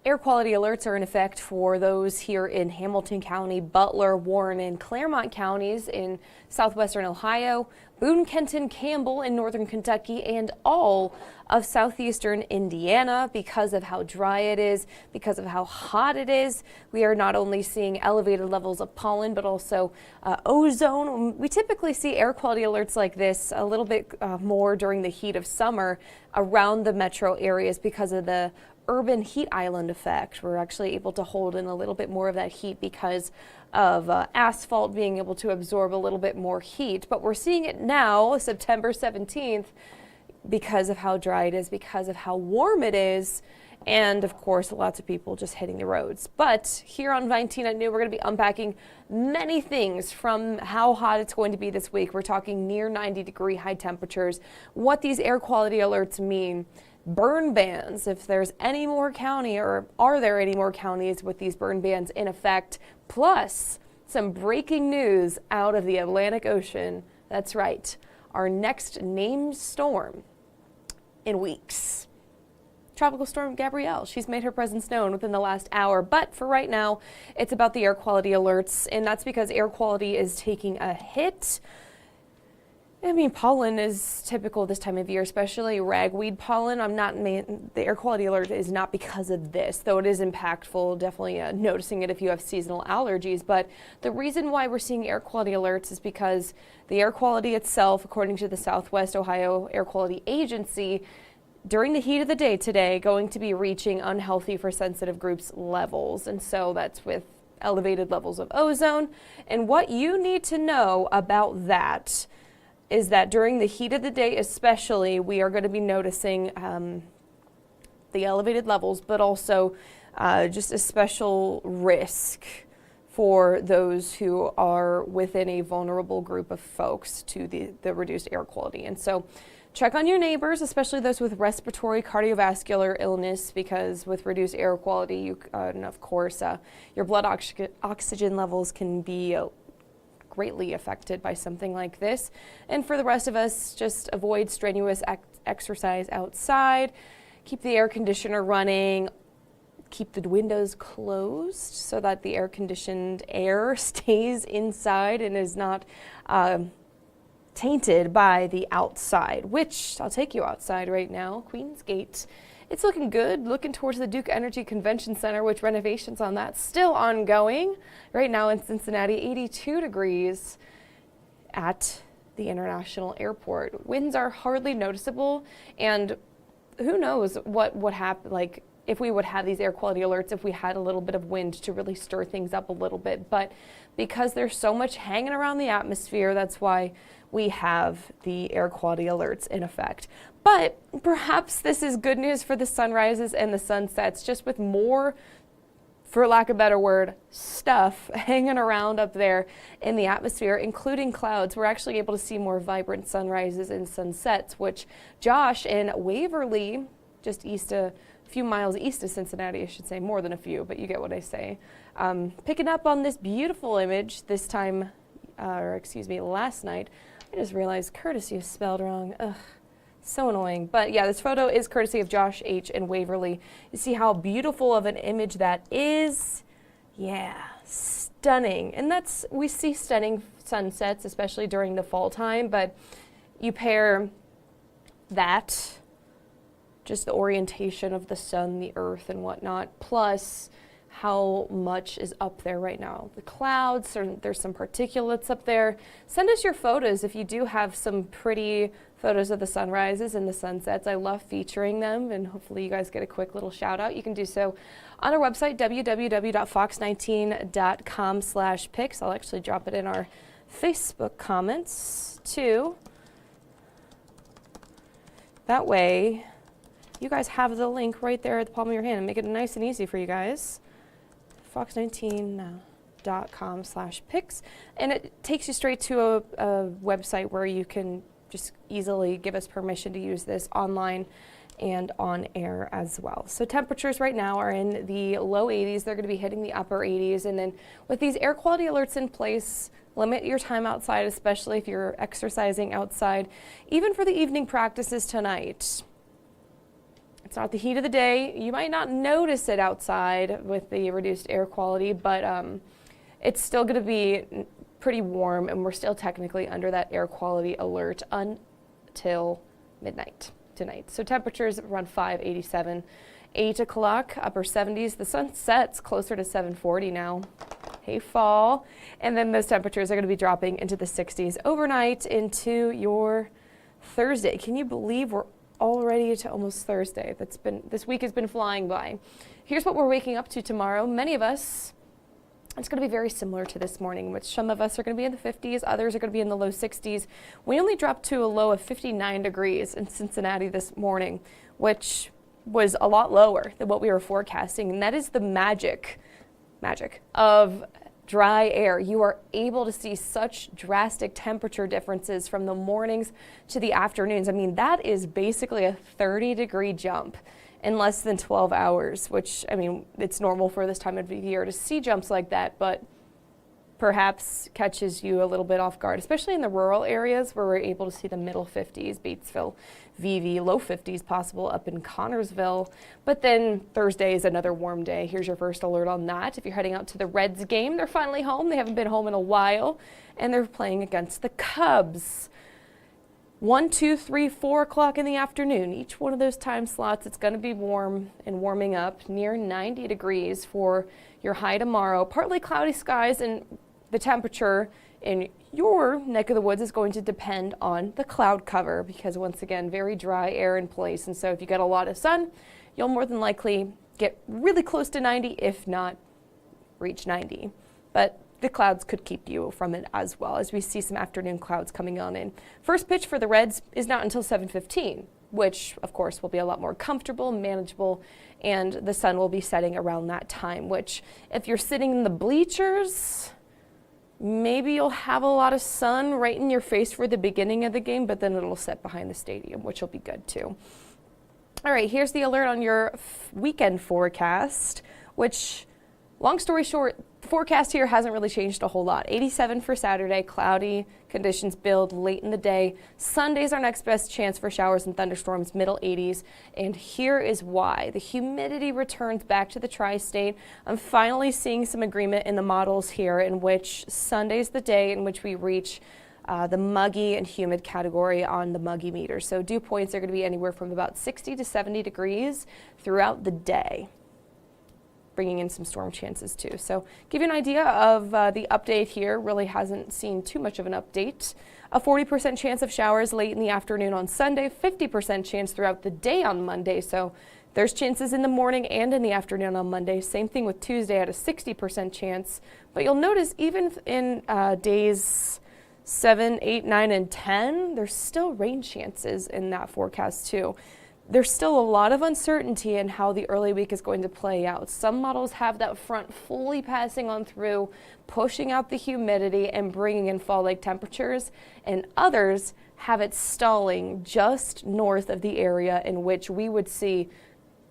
Air quality alerts are in effect for those here in Hamilton County, Butler, Warren, and Claremont counties in southwestern Ohio, Boone, Kenton, Campbell in northern Kentucky, and all of southeastern Indiana. Because of how dry it is, because of how hot it is, we are not only seeing elevated levels of pollen, but also ozone. We typically see air quality alerts like this a little bit more during the heat of summer around the metro areas because of the urban heat island effect. We're actually able to hold in a little bit more of that heat because of asphalt being able to absorb a little bit more heat. But we're seeing it now, September 17th, because of how dry it is, because of how warm it is, and of course, lots of people just hitting the roads. But here on 19 at Noon, we're going to be unpacking many things from how hot it's going to be this week. We're talking near 90-degree high temperatures, what these air quality alerts mean, burn bans, if there's any more county or are there any more counties with these burn bans in effect, plus some breaking news out of the Atlantic Ocean. That's right, our next named storm in weeks. Tropical Storm Gabrielle. She's made her presence known within the last hour, but for right now, it's about the air quality alerts, and that's because air quality is taking a hit. I mean, pollen is typical this time of year, especially ragweed pollen. The air quality alert is not because of this, though it is impactful, definitely noticing it if you have seasonal allergies. But the reason why we're seeing air quality alerts is because the air quality itself, according to the Southwest Ohio Air Quality Agency, during the heat of the day today, going to be reaching unhealthy for sensitive groups levels. And so that's with elevated levels of ozone. And what you need to know about that is that during the heat of the day especially, we are going to be noticing the elevated levels, but also just a special risk for those who are within a vulnerable group of folks to the reduced air quality. And so check on your neighbors, especially those with respiratory cardiovascular illness, because with reduced air quality, and of course, your blood oxygen levels can be greatly affected by something like this. And for the rest of us, just avoid strenuous exercise outside, keep the air conditioner running, keep the windows closed so that the air conditioned air stays inside and is not tainted by the outside, which I'll take you outside right now, Queen's Gate. It's looking good, looking towards the Duke Energy Convention Center, which renovations on that still ongoing. Right now in Cincinnati, 82 degrees at the International Airport. Winds are hardly noticeable, and who knows what would happen, like if we would have these air quality alerts, if we had a little bit of wind to really stir things up a little bit. But because there's so much hanging around the atmosphere, that's why we have the air quality alerts in effect. But perhaps this is good news for the sunrises and the sunsets, just with more, for lack of a better word, stuff hanging around up there in the atmosphere, including clouds. We're actually able to see more vibrant sunrises and sunsets, which Josh in Waverly, just a few miles east of Cincinnati, I should say, more than a few, but you get what I say. Picking up on this beautiful image this time, last night. I just realized courtesy is spelled wrong. Ugh. So annoying. But yeah, this photo is courtesy of Josh H. in Waverly. You see how beautiful of an image that is? Yeah, stunning. And we see stunning sunsets, especially during the fall time, but you pair that, just the orientation of the sun, the earth and whatnot, plus how much is up there right now. The clouds, there's some particulates up there. Send us your photos if you do have some pretty photos of the sunrises and the sunsets. I love featuring them, and hopefully you guys get a quick little shout out. You can do so on our website, www.fox19.com/pics. I'll actually drop it in our Facebook comments too. That way you guys have the link right there at the palm of your hand and make it nice and easy for you guys. fox19.com/pics, and it takes you straight to a website where you can just easily give us permission to use this online and on air as well. So temperatures right now are in the low 80s. They're going to be hitting the upper 80s, and then with these air quality alerts in place, limit your time outside, especially if you're exercising outside. Even for the evening practices tonight, It's not the heat of the day. You might not notice it outside with the reduced air quality, but it's still going to be pretty warm, and we're still technically under that air quality alert until midnight tonight. So temperatures around 587. 8 o'clock, upper 70s. The sun sets closer to 740 now. Hey, fall. And then those temperatures are going to be dropping into the 60s overnight into your Thursday. Can you believe we're already to almost Thursday? This week has been flying by. Here's what we're waking up to tomorrow. Many of us, it's going to be very similar to this morning, which some of us are going to be in the 50s, others are going to be in the low 60s. We only dropped to a low of 59 degrees in Cincinnati this morning, which was a lot lower than what we were forecasting. And that is the magic of dry air. You are able to see such drastic temperature differences from the mornings to the afternoons. I mean, that is basically a 30-degree jump in less than 12 hours, which, I mean, it's normal for this time of the year to see jumps like that, but perhaps catches you a little bit off guard, especially in the rural areas where we're able to see the middle 50s, Batesville, VV, low 50s possible up in Connorsville. But then Thursday is another warm day. Here's your first alert on that. If you're heading out to the Reds game, they're finally home. They haven't been home in a while, and they're playing against the Cubs. 1, 2, 3, 4 o'clock in the afternoon. Each one of those time slots, it's going to be warm and warming up near 90 degrees for your high tomorrow. Partly cloudy skies, and the temperature in your neck of the woods is going to depend on the cloud cover because, once again, very dry air in place. And so if you get a lot of sun, you'll more than likely get really close to 90, if not reach 90. But the clouds could keep you from it as well, as we see some afternoon clouds coming on in. First pitch for the Reds is not until 7:15, which, of course, will be a lot more comfortable, manageable, and the sun will be setting around that time, which, if you're sitting in the bleachers, maybe you'll have a lot of sun right in your face for the beginning of the game, but then it'll set behind the stadium, which will be good too. All right, here's the alert on your weekend forecast, which, long story short, the forecast here hasn't really changed a whole lot. 87 for Saturday, cloudy conditions build late in the day. Sunday's our next best chance for showers and thunderstorms, middle 80s. And here is why. The humidity returns back to the tri-state. I'm finally seeing some agreement in the models here in which Sunday's the day in which we reach the muggy and humid category on the muggy meter. So dew points are going to be anywhere from about 60 to 70 degrees throughout the day, bringing in some storm chances too. So give you an idea of the update here. Really hasn't seen too much of an update. A 40% chance of showers late in the afternoon on Sunday, 50% chance throughout the day on Monday. So there's chances in the morning and in the afternoon on Monday. Same thing with Tuesday at a 60% chance. But you'll notice even in days 7, 8, 9, and 10, there's still rain chances in that forecast too. There's still a lot of uncertainty in how the early week is going to play out. Some models have that front fully passing on through, pushing out the humidity and bringing in fall-like temperatures, and others have it stalling just north of the area in which we would see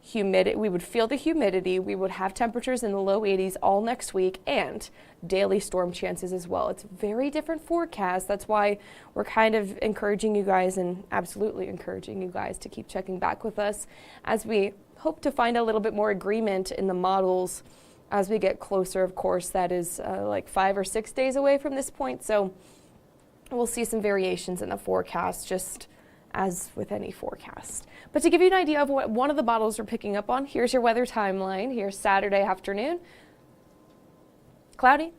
humidity. We would feel the humidity. We would have temperatures in the low 80s all next week and daily storm chances as well. It's a very different forecast. That's why we're kind of encouraging you guys, and absolutely encouraging you guys, to keep checking back with us as we hope to find a little bit more agreement in the models as we get closer. Of course, that is like 5 or 6 days away from this point. So we'll see some variations in the forecast, just as with any forecast. But to give you an idea of what one of the models are picking up on, here's your weather timeline. Here's Saturday afternoon. Cloudy,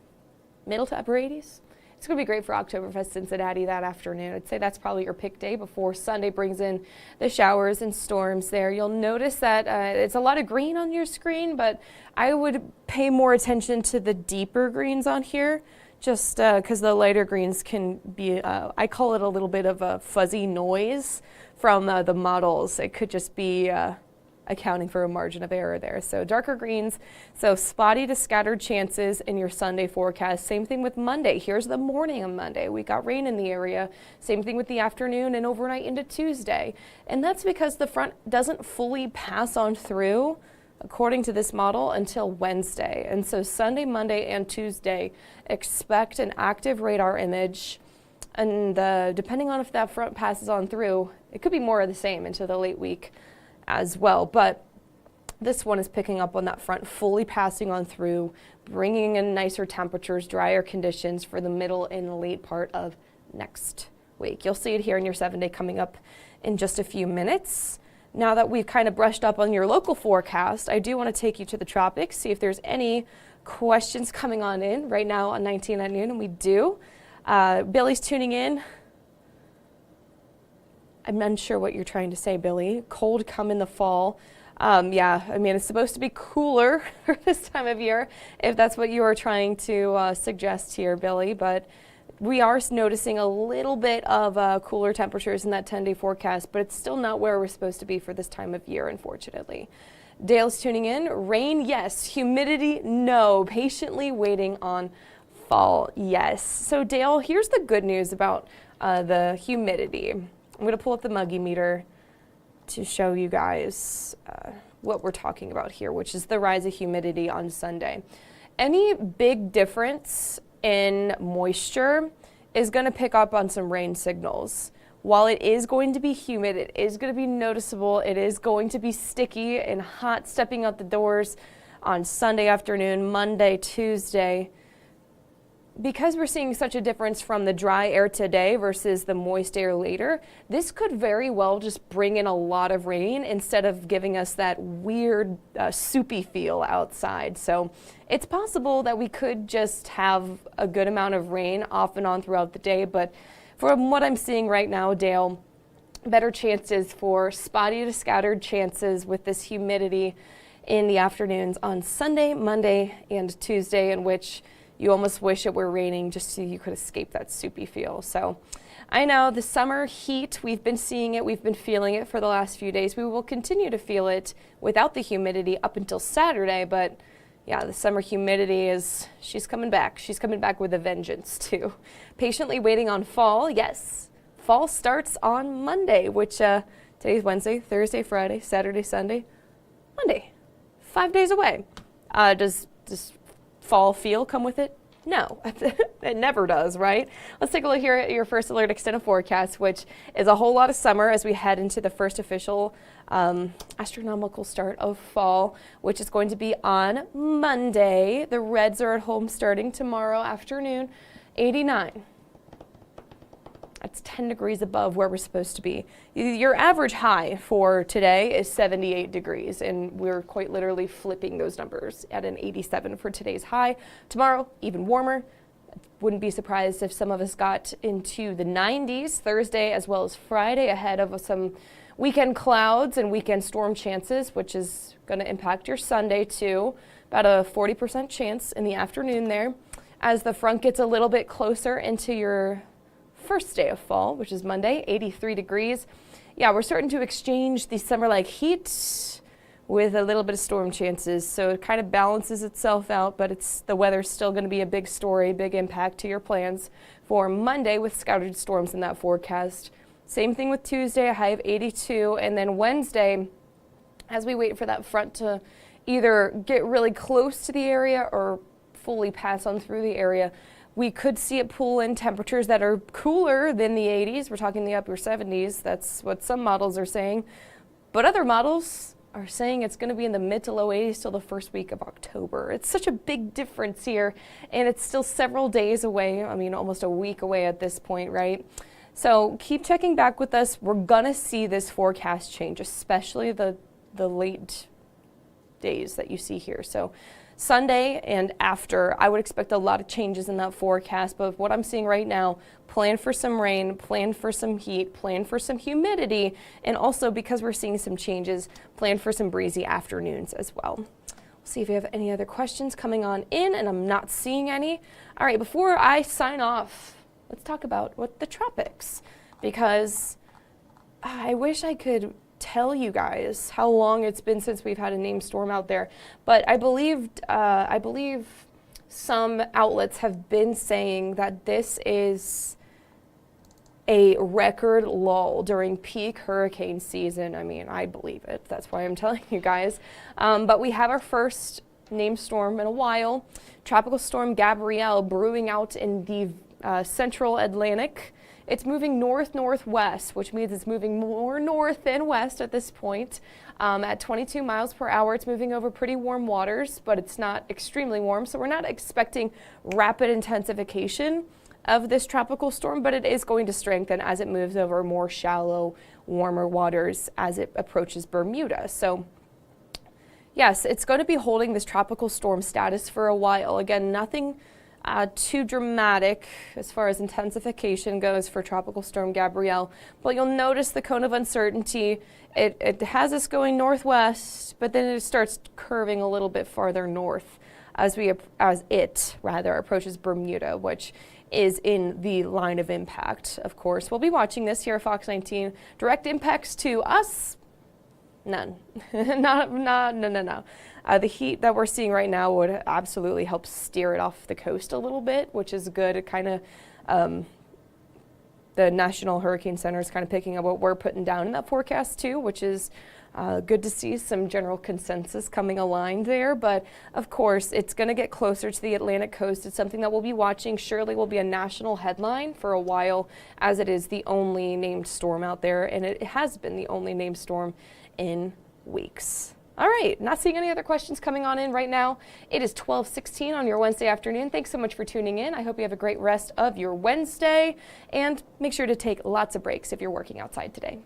middle to upper 80s. It's going to be great for Oktoberfest Cincinnati that afternoon. I'd say that's probably your pick day before Sunday brings in the showers and storms there. You'll notice that it's a lot of green on your screen, but I would pay more attention to the deeper greens on here, just because the lighter greens can be, I call it a little bit of a fuzzy noise from the models. It could just be accounting for a margin of error there. So darker greens, so spotty to scattered chances in your Sunday forecast. Same thing with Monday. Here's the morning on Monday. We got rain in the area. Same thing with the afternoon and overnight into Tuesday. And that's because the front doesn't fully pass on through, according to this model, until Wednesday. And so Sunday, Monday, and Tuesday, expect an active radar image. And depending on if that front passes on through, it could be more of the same into the late week as well. But this one is picking up on that front, fully passing on through, bringing in nicer temperatures, drier conditions for the middle and late part of next week. You'll see it here in your 7-day coming up in just a few minutes. Now that we've kind of brushed up on your local forecast, I do want to take you to the tropics, see if there's any questions coming on in right now on 19 at noon, and we do. Billy's tuning in. I'm unsure what you're trying to say, Billy. Cold come in the fall. Yeah, I mean, it's supposed to be cooler for this time of year, if that's what you are trying to suggest here, Billy. But we are noticing a little bit of cooler temperatures in that 10-day forecast, but it's still not where we're supposed to be for this time of year, unfortunately. Dale's tuning in. Rain, yes. Humidity, no. Patiently waiting on fall, yes. So, Dale, here's the good news about the humidity. I'm going to pull up the Muggy meter to show you guys what we're talking about here, which is the rise of humidity on Sunday. Any big difference in moisture is going to pick up on some rain signals. While it is going to be humid, it is going to be noticeable, it is going to be sticky and hot stepping out the doors on Sunday afternoon, Monday, Tuesday. Because we're seeing such a difference from the dry air today versus the moist air later, this could very well just bring in a lot of rain instead of giving us that weird soupy feel outside. So it's possible that we could just have a good amount of rain off and on throughout the day. But from what I'm seeing right now, Dale, better chances for spotty to scattered chances with this humidity in the afternoons on Sunday, Monday, and Tuesday, in which you almost wish it were raining just so you could escape that soupy feel. So I know the summer heat, we've been seeing it, we've been feeling it for the last few days. We will continue to feel it without the humidity up until Saturday, but yeah, the summer humidity she's coming back. She's coming back with a vengeance too. Patiently waiting on fall, yes. Fall starts on Monday, which today's Wednesday, Thursday, Friday, Saturday, Sunday, Monday. 5 days away. Does fall feel come with it? No, it never does, right? Let's take a look here at your first alert extended forecast, which is a whole lot of summer as we head into the first official astronomical start of fall, which is going to be on Monday. The Reds are at home starting tomorrow afternoon, 89. That's 10 degrees above where we're supposed to be. Your average high for today is 78 degrees, and we're quite literally flipping those numbers at an 87 for today's high. Tomorrow, even warmer. Wouldn't be surprised if some of us got into the 90s Thursday as well as Friday ahead of some weekend clouds and weekend storm chances, which is going to impact your Sunday too. About a 40% chance in the afternoon there. As the front gets a little bit closer into your first day of fall, which is Monday, 83 degrees. Yeah, we're starting to exchange the summer-like heat with a little bit of storm chances, so it kind of balances itself out, but the weather's still going to be a big story, big impact to your plans for Monday with scattered storms in that forecast. Same thing with Tuesday, a high of 82, and then Wednesday, as we wait for that front to either get really close to the area or fully pass on through the area, we could see it pull in temperatures that are cooler than the 80s. We're talking the upper 70s. That's what some models are saying. But other models are saying it's going to be in the mid to low 80s till the first week of October. It's such a big difference here, and it's still several days away. I mean, almost a week away at this point, right? So keep checking back with us. We're going to see this forecast change, especially the late days that you see here. So Sunday and after, I would expect a lot of changes in that forecast, but what I'm seeing right now, plan for some rain, plan for some heat, plan for some humidity, and also because we're seeing some changes, plan for some breezy afternoons as well. We'll see if you have any other questions coming on in, and I'm not seeing any. All right, before I sign off, let's talk about what the tropics, because I wish I could tell you guys how long it's been since we've had a named storm out there, but I believe some outlets have been saying that this is a record lull during peak hurricane season. I mean, I believe it. That's why I'm telling you guys. But we have our first named storm in a while. Tropical storm Gabrielle brewing out in the central Atlantic it's moving north-northwest, which means it's moving more north than west at this point. At 22 miles per hour, it's moving over pretty warm waters, but it's not extremely warm, so we're not expecting rapid intensification of this tropical storm, but it is going to strengthen as it moves over more shallow, warmer waters as it approaches Bermuda. So yes, it's going to be holding this tropical storm status for a while. Again, nothing too dramatic as far as intensification goes for Tropical Storm Gabrielle, but you'll notice the cone of uncertainty. It has us going northwest, but then it starts curving a little bit farther north as it approaches Bermuda, which is in the line of impact. Of course, we'll be watching this here at Fox 19. Direct impacts to us? None. No. The heat that we're seeing right now would absolutely help steer it off the coast a little bit, which is good. It kind of, the National Hurricane Center is kind of picking up what we're putting down in that forecast too, which is good to see some general consensus coming aligned there. But of course, it's going to get closer to the Atlantic coast. It's something that we'll be watching. Surely will be a national headline for a while, as it is the only named storm out there, and it has been the only named storm in weeks. All right, not seeing any other questions coming on in right now. It is 12:16 on your Wednesday afternoon. Thanks so much for tuning in. I hope you have a great rest of your Wednesday, and make sure to take lots of breaks if you're working outside today.